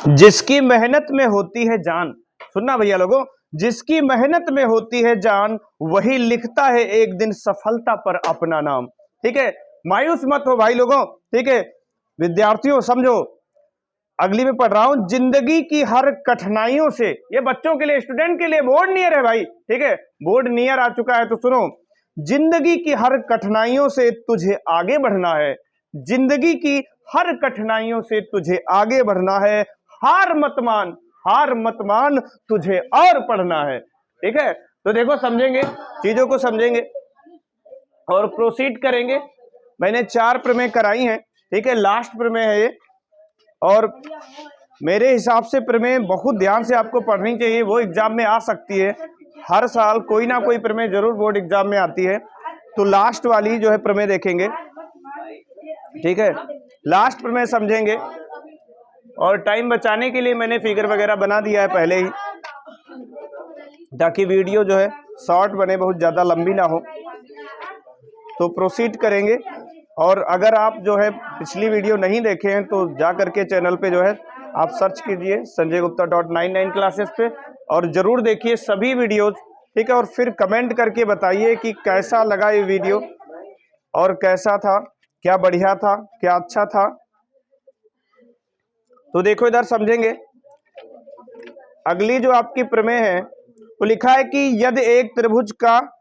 जिसकी मेहनत में होती है जान, सुनना भैया लोगों, जिसकी मेहनत में होती है जान वही लिखता है एक दिन सफलता पर अपना नाम। ठीक है, मायूस मत हो भाई लोगों। ठीक है विद्यार्थियों, समझो अगली में पढ़ रहा हूं। जिंदगी की हर कठिनाइयों से, ये बच्चों के लिए, स्टूडेंट के लिए बोर्ड नियर है भाई। ठीक है, बोर्ड नियर आ चुका है तो सुनो। जिंदगी की हर कठिनाइयों से तुझे आगे बढ़ना है, जिंदगी की हर कठिनाइयों से तुझे आगे बढ़ना है। हार मत मान, हार मत मान, तुझे और पढ़ना है। ठीक है, तो देखो समझेंगे, चीजों को समझेंगे और प्रोसीड करेंगे। मैंने 4 प्रमेय कराई हैं। ठीक है, लास्ट प्रमेय है ये, और मेरे हिसाब से प्रमेय बहुत ध्यान से आपको पढ़नी चाहिए, वो एग्जाम में आ सकती है। हर साल कोई ना कोई प्रमेय जरूर बोर्ड एग्जाम में आती है। तो लास्ट वाली जो है प्रमेय देखेंगे। ठीक है, लास्ट प्रमेय समझेंगे, और टाइम बचाने के लिए मैंने फिगर वगैरह बना दिया है पहले ही, ताकि वीडियो जो है शॉर्ट बने, बहुत ज्यादा लंबी ना हो। तो प्रोसीड करेंगे। और अगर आप जो है पिछली वीडियो नहीं देखे हैं तो जा करके चैनल पे जो है आप सर्च कीजिए sanjaygupta.99 क्लासेस पे, और जरूर देखिए सभी वीडियोज। ठीक है, और फिर कमेंट करके बताइए कि कैसा लगा ये वीडियो, और कैसा था, क्या बढ़िया था, क्या अच्छा था। तो देखो इधर समझेंगे। अगली जो आपकी प्रमेय है वो लिखा है कि यदि एक त्रिभुज का,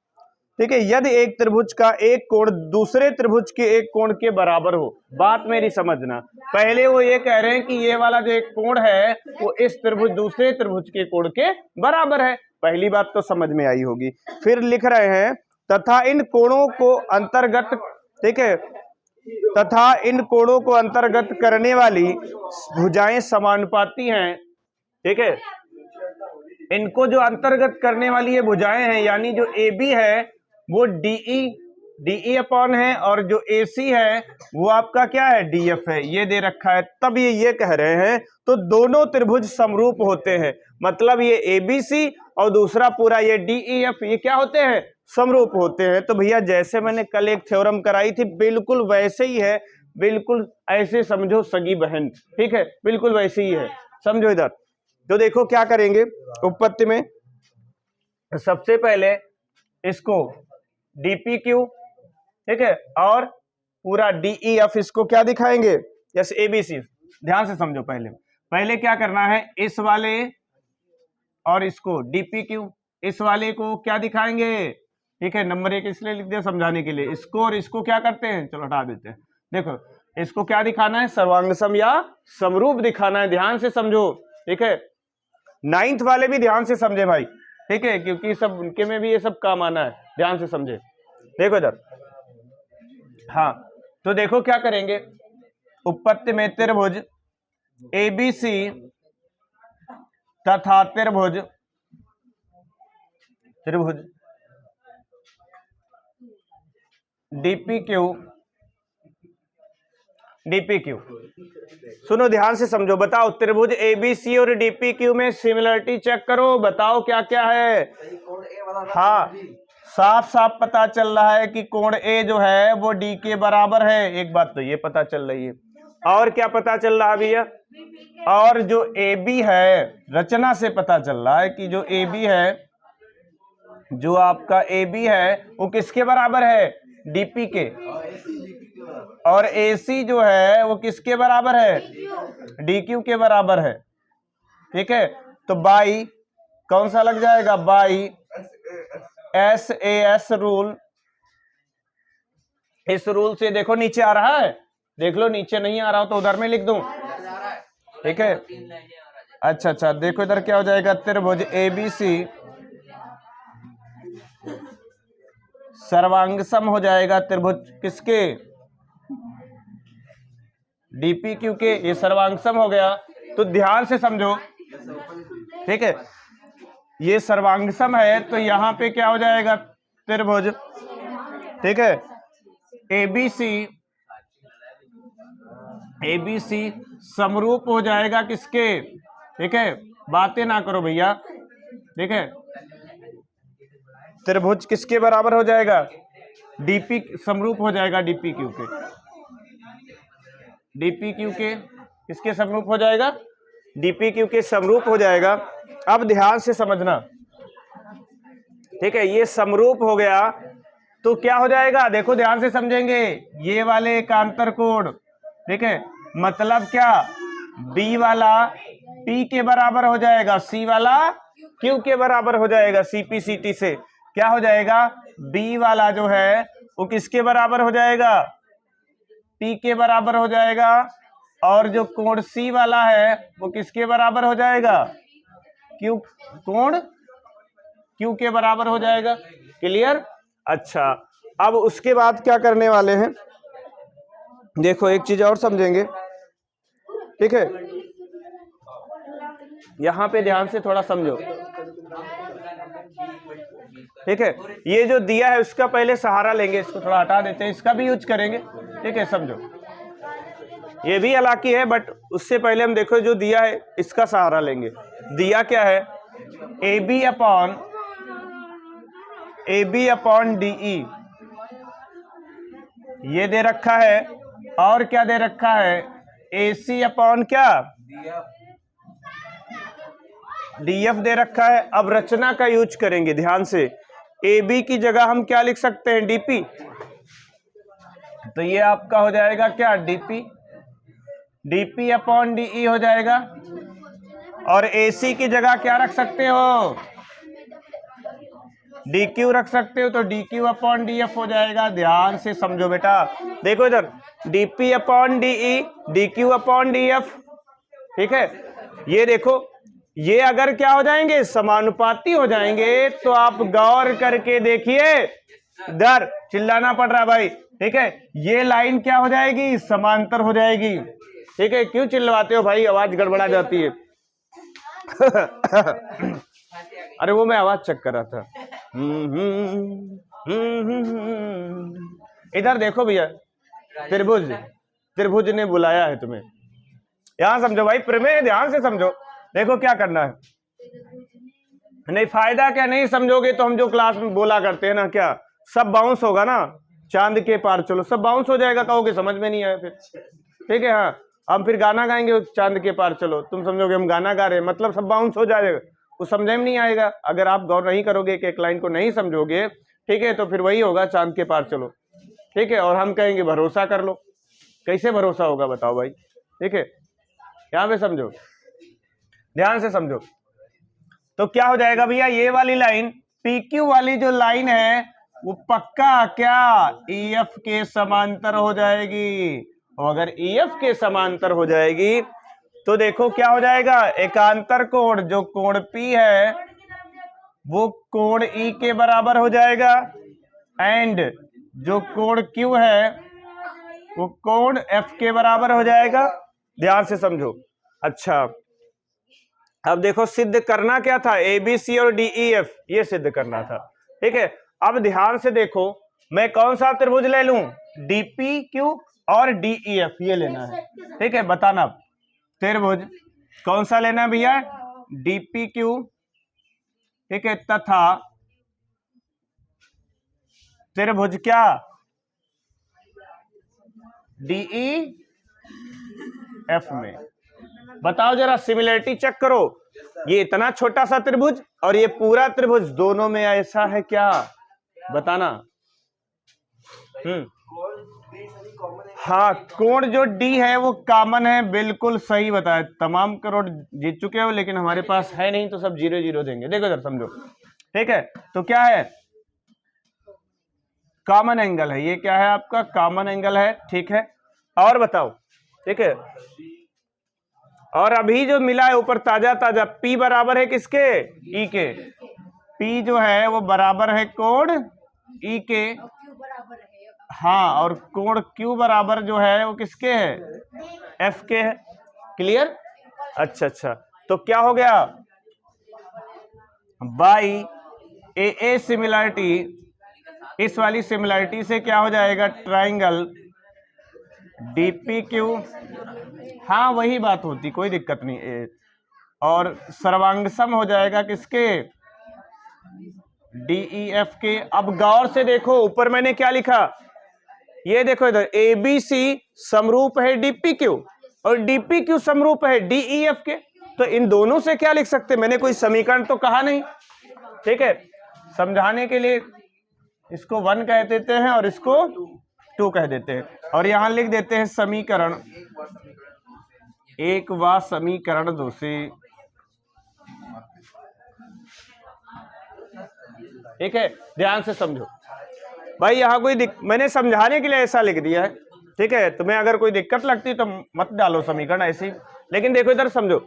ठीक है, यदि एक त्रिभुज का एक कोण दूसरे त्रिभुज के एक कोण के बराबर हो। बात मेरी समझना, पहले वो ये कह रहे हैं कि ये वाला जो एक कोण है वो इस त्रिभुज दूसरे त्रिभुज के कोण के बराबर है। पहली बात तो समझ में आई होगी। फिर लिख रहे हैं तथा इन कोणों को अंतर्गत, ठीक है, तथा इन कोणों को अंतर्गत करने वाली भुजाएं समानुपाती हैं। ठीक है, इनको जो अंतर्गत करने वाली ये भुजाएं हैं, यानी जो ए बी है वो डीई अपॉन है, और जो एसी है वो आपका क्या है, डीएफ है। ये दे रखा है, तब ये कह रहे हैं तो दोनों त्रिभुज समरूप होते हैं। मतलब ये एबीसी और दूसरा पूरा ये डीईएफ, ये क्या होते हैं, समरूप होते हैं। तो भैया जैसे मैंने कल एक थ्योरम कराई थी बिल्कुल वैसे ही है, बिल्कुल ऐसे समझो सगी बहन। ठीक है, बिल्कुल वैसे ही है, समझो इधर। तो देखो क्या करेंगे उपपत्ति में, सबसे पहले इसको डीपीक्यू, ठीक है, और पूरा डीईएफ, इसको क्या दिखाएंगे, जैसे एबीसी। ध्यान से समझो, पहले क्या करना है, इस वाले और इसको डीपीक्यू, इस वाले को क्या दिखाएंगे। ठीक है, नंबर 1 इसलिए लिख दिया समझाने के लिए। इसको और इसको क्या करते हैं, चलो हटा देते हैं। देखो इसको क्या दिखाना है, सर्वांगसम या समरूप दिखाना है। ध्यान से समझो। ठीक है, 9th वाले भी ध्यान से समझे भाई। ठीक है, क्योंकि सब उनके में भी ये सब काम आना है, ध्यान से समझे। देखो इधर, हाँ, तो देखो क्या करेंगे, उपपत्ति में त्रिभुज एबीसी तथा त्रिभुज डीपीक्यू, सुनो ध्यान से समझो। बताओ त्रिभुज एबीसी और डीपीक्यू में सिमिलरिटी चेक करो, बताओ क्या क्या है। हाँ, साफ साफ पता चल रहा है कि कोण ए जो है वो डी के बराबर है। एक बात तो ये पता चल रही है, और क्या पता चल रहा है भैया, और जो ए बी है, रचना से पता चल रहा है कि जो ए बी है, जो आपका ए बी है वो किसके बराबर है, डीपी के, और एसी जो है वो किसके बराबर है, डीक्यू के बराबर है। ठीक है, तो बाई कौन सा लग जाएगा, बाई SAS रूल। इस रूल से देखो नीचे आ रहा है, देख लो, नीचे नहीं आ रहा हो तो उधर में लिख दूं। ठीक है, अच्छा, देखो इधर क्या हो जाएगा, त्रिभुज एबीसी सर्वांगसम हो जाएगा त्रिभुज किसके, डीपीक्यू के। ये सर्वांगसम हो गया, तो ध्यान से समझो। ठीक है, ये सर्वांगसम है तो यहां पे क्या हो जाएगा, त्रिभुज, ठीक है, एबीसी समरूप हो जाएगा किसके। ठीक है, बातें ना करो भैया। ठीक है, त्रिभुज किसके बराबर हो जाएगा, डीपी समरूप हो जाएगा डीपीक्यू के, किसके समरूप हो जाएगा? डीपी क्यू के समरूप हो जाएगा। अब ध्यान से समझना, ठीक है, ये समरूप हो गया तो क्या हो जाएगा? देखो ध्यान से समझेंगे, ये वाले एकांतर कोण, ठीक है, मतलब क्या? बी वाला पी के बराबर हो जाएगा, सी वाला क्यू के बराबर हो जाएगा। सीपीसीटी से क्या हो जाएगा? बी वाला जो है वो किसके बराबर हो जाएगा? पी के बराबर हो जाएगा। और जो कोण सी वाला है वो किसके बराबर हो जाएगा? क्यू, कोण क्यू के बराबर हो जाएगा। क्लियर? अच्छा, अब उसके बाद क्या करने वाले हैं, देखो एक चीज और समझेंगे, ठीक है, यहां पे ध्यान से थोड़ा समझो, ठीक है, ये जो दिया है उसका पहले सहारा लेंगे, इसको थोड़ा हटा देते हैं, इसका भी यूज करेंगे, ठीक है, समझो, ये भी हालांकि है बट उससे पहले हम देखो जो दिया है इसका सहारा लेंगे। दिया क्या है? AB अपॉन DE ये दे रखा है, और क्या दे रखा है? AC अपॉन क्या? DF दे रखा है। अब रचना का यूज करेंगे ध्यान से, AB की जगह हम क्या लिख सकते हैं? DP, तो ये आपका हो जाएगा क्या? DP अपॉन DE हो जाएगा। और AC की जगह क्या रख सकते हो? DQ रख सकते हो, तो DQ अपॉन DF हो जाएगा। ध्यान से समझो बेटा, देखो इधर, DP upon DE, DQ upon DF, ठीक है, ये देखो, ये अगर क्या हो जाएंगे? समानुपाती हो जाएंगे। तो आप गौर करके देखिए, इधर चिल्लाना पड़ रहा भाई, ठीक है, ये लाइन क्या हो जाएगी? समांतर हो जाएगी, ठीक है। क्यों चिल्लाते हो भाई? आवाज गड़बड़ा जाती है। अरे वो मैं आवाज चेक कर रहा था। इधर देखो भैया, त्रिभुज ने बुलाया है तुम्हें, यहां समझो भाई, प्रमेय ध्यान से समझो। देखो क्या करना है, नहीं फायदा क्या, नहीं समझोगे तो हम जो क्लास में बोला करते हैं ना, क्या सब बाउंस होगा ना, चांद के पार चलो, सब बाउंस हो जाएगा, कहोगे समझ में नहीं आया फिर, ठीक है। हाँ, हम फिर गाना गाएंगे चांद के पार चलो, तुम समझोगे हम गाना गा रहे हैं, मतलब सब बाउंस हो जाएगा, कुछ समझ में नहीं आएगा। अगर आप गौर नहीं करोगे कि एक लाइन को नहीं समझोगे, ठीक है, तो फिर वही होगा चांद के पार चलो, ठीक है, और हम कहेंगे भरोसा कर लो। कैसे भरोसा होगा बताओ भाई, ठीक है, यहां पे समझो, ध्यान से समझो। तो क्या हो जाएगा भैया? ये वाली लाइन, PQ वाली जो लाइन है वो पक्का क्या EF के समांतर हो जाएगी। और अगर EF के समांतर हो जाएगी तो देखो क्या हो जाएगा? एकांतर कोण, जो कोण P है वो कोण E के बराबर हो जाएगा, एंड जो कोण Q है वो कोण F के बराबर हो जाएगा। ध्यान से समझो। अच्छा, अब देखो सिद्ध करना क्या था? ABC और DEF ये सिद्ध करना था, ठीक है। अब ध्यान से देखो, मैं कौन सा त्रिभुज ले लूं? DPQ और DEF ये लेना है, ठीक है, बताना त्रिभुज कौन सा लेना है भैया? DPQ, ठीक है, तथा त्रिभुज क्या? DEF में। बताओ जरा, सिमिलरिटी चेक करो, ये इतना छोटा सा त्रिभुज और ये पूरा त्रिभुज, दोनों में ऐसा है क्या? बताना। हाँ, कोण जो D है वो कॉमन है, बिल्कुल सही बताया। तमाम करोड़ जीत चुके हो, लेकिन हमारे पास है नहीं तो सब 0-0 देंगे। देखो इधर समझो, ठीक है, तो क्या है? कॉमन एंगल है, ये क्या है आपका? कॉमन एंगल है, ठीक है। और बताओ, ठीक है, और अभी जो मिला है ऊपर ताजा ताजा, P बराबर है किसके? E के। P जो है वो बराबर है कोण E के, हाँ, और कोण Q बराबर जो है वो किसके है? F के है। क्लियर? अच्छा, तो क्या हो गया? बाई AA सिमिलरिटी, इस वाली सिमिलरिटी से क्या हो जाएगा? ट्राइंगल DPQ, हाँ वही बात होती, कोई दिक्कत नहीं। और सर्वांगसम हो जाएगा किसके? DEF के। अब गौर से देखो, ऊपर मैंने क्या लिखा, ये देखो इधर, ABC समरूप है DPQ और डीपी क्यू समरूप है डीईएफ के, तो इन दोनों से क्या लिख सकते हैं, मैंने कोई समीकरण तो कहा नहीं, ठीक है। समझाने के लिए इसको 1 कह देते हैं और इसको 2 कह देते हैं, और यहां लिख देते हैं समीकरण 1 व समीकरण 2 से, ठीक है। ध्यान से समझो भाई, यहां कोई मैंने समझाने के लिए ऐसा लिख दिया है, ठीक है। तुम्हें अगर कोई दिक्कत लगती तो मत डालो समीकरण ऐसी, लेकिन देखो इधर समझो,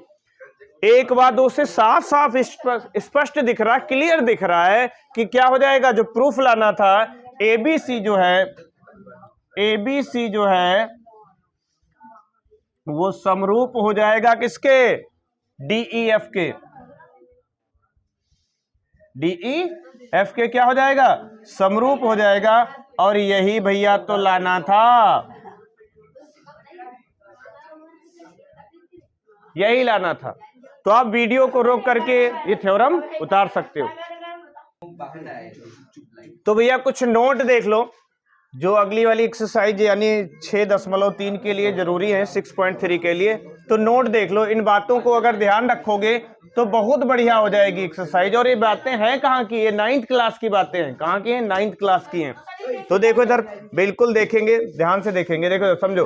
1 व 2 से साफ साफ स्पष्ट दिख रहा है, क्लियर दिख रहा है कि क्या हो जाएगा, जो प्रूफ लाना था एबीसी जो है वो समरूप हो जाएगा किसके, डीईएफ के, डीईएफ के क्या हो जाएगा, समरूप हो जाएगा, और यही भैया तो लाना था, यही लाना था। तो आप वीडियो को रोक करके ये थ्योरम उतार सकते हो। तो भैया कुछ नोट देख लो, जो अगली वाली एक्सरसाइज यानी 6.3 के लिए जरूरी है, 6.3 के लिए, तो नोट देख लो। इन बातों को अगर ध्यान रखोगे तो बहुत बढ़िया हो जाएगी एक्सरसाइज। और ये बातें हैं कहाँ की, ये 9th क्लास की बातें हैं, कहाँ की हैं, 9th क्लास की हैं। तो देखो इधर बिल्कुल देखेंगे, ध्यान से देखेंगे, देखो समझो।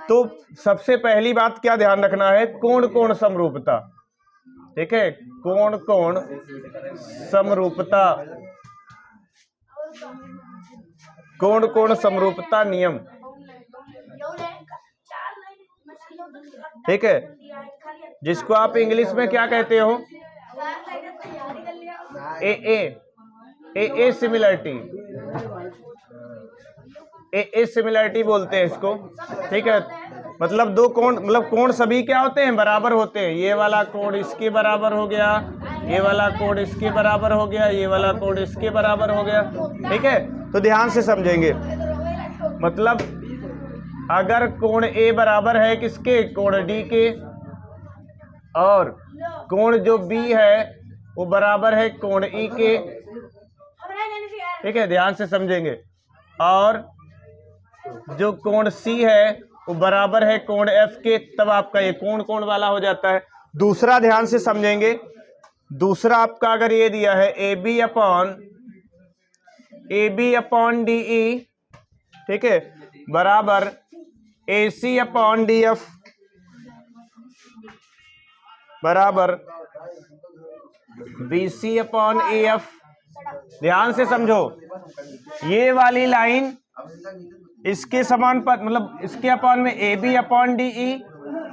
तो सबसे पहली बात क्या ध्यान रखना है, कोण कोण समरूपता, ठीक है, कोण कोण समरूपता, कोण कोण समरूपता नियम, ठीक है, जिसको आप इंग्लिश में क्या कहते हो, ए सिमिलरिटी, ए सिमिलरिटी बोलते हैं इसको, ठीक है। मतलब दो कोण, मतलब कोण सभी क्या होते हैं, बराबर होते हैं। ये वाला कोण इसके बराबर हो गया, ये वाला कोण इसके बराबर हो गया, ये वाला कोण इसके बराबर हो गया, ठीक है। तो ध्यान से समझेंगे, मतलब अगर कोण ए बराबर है किसके, कोण डी के, और कोण जो बी है वो बराबर है कोण ई के, ठीक है, ध्यान से समझेंगे। और जो कोण सी है वो बराबर है कोण एफ के, तब आपका ये कोण कोण वाला हो जाता है। दूसरा ध्यान से समझेंगे, दूसरा आपका अगर ये दिया है A B upon D E, ठीक है, बराबर A C upon D F, बराबर B C upon A F. ध्यान से समझो, ये वाली लाइन इसके समान पर, मतलब इसके अपॉन में A B upon D E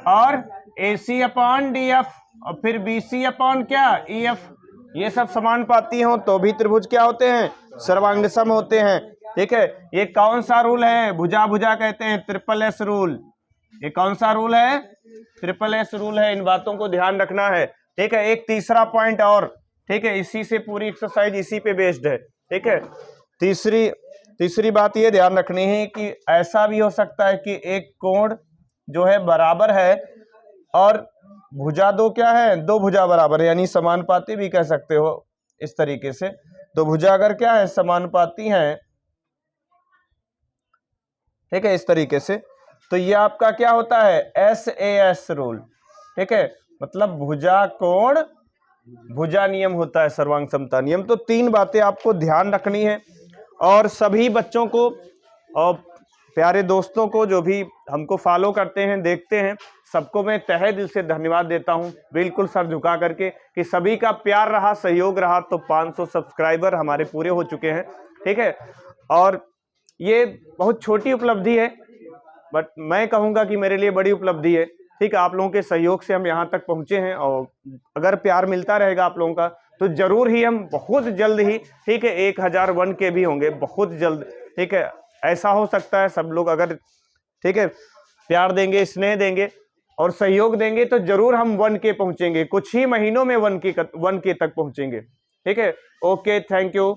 और A C upon D F और फिर बी सी अपॉन क्या, ई एफ, ये सब समानुपाती हो तो भी त्रिभुज क्या होते हैं, सर्वांगसम होते हैं, ठीक है। ये कौन सा रूल है, भुजा भुजा कहते हैं, ट्रिपल एस रूल। ये कौन सा रूल है, ट्रिपल एस रूल है। इन बातों को ध्यान रखना है, ठीक है। एक तीसरा पॉइंट और, ठीक है, इसी से पूरी एक्सरसाइज इसी पे बेस्ड है, ठीक है। तीसरी बात ये ध्यान रखनी है कि ऐसा भी हो सकता है कि एक कोण जो है बराबर है और भुजा दो क्या है, दो भुजा बराबर है, यानी समानुपाती भी कह सकते हो इस तरीके से। तो भुजा अगर क्या है, समानुपाती है, ठीक है, इस तरीके से, तो ये आपका क्या होता है, SAS रूल, ठीक है। मतलब भुजा कोण भुजा नियम होता है, सर्वांग समता नियम। तो 3 बातें आपको ध्यान रखनी है। और सभी बच्चों को और प्यारे दोस्तों को जो भी हमको फॉलो करते हैं, देखते हैं, सबको मैं तहे दिल से धन्यवाद देता हूं, बिल्कुल सर झुका करके, कि सभी का प्यार रहा, सहयोग रहा, तो 500 सब्सक्राइबर हमारे पूरे हो चुके हैं, ठीक है। और ये बहुत छोटी उपलब्धि है, बट मैं कहूँगा कि मेरे लिए बड़ी उपलब्धि है, ठीक है। आप लोगों के सहयोग से हम यहाँ तक पहुँचे हैं, और अगर प्यार मिलता रहेगा आप लोगों का तो जरूर ही हम बहुत जल्द ही, ठीक है, 1001 के भी होंगे बहुत जल्द, ठीक है। ऐसा हो सकता है सब लोग अगर, ठीक है, प्यार देंगे, स्नेह देंगे और सहयोग देंगे तो जरूर हम 1 के पहुंचेंगे, कुछ ही महीनों में 1 के तक पहुंचेंगे, ठीक है। Okay, thank you.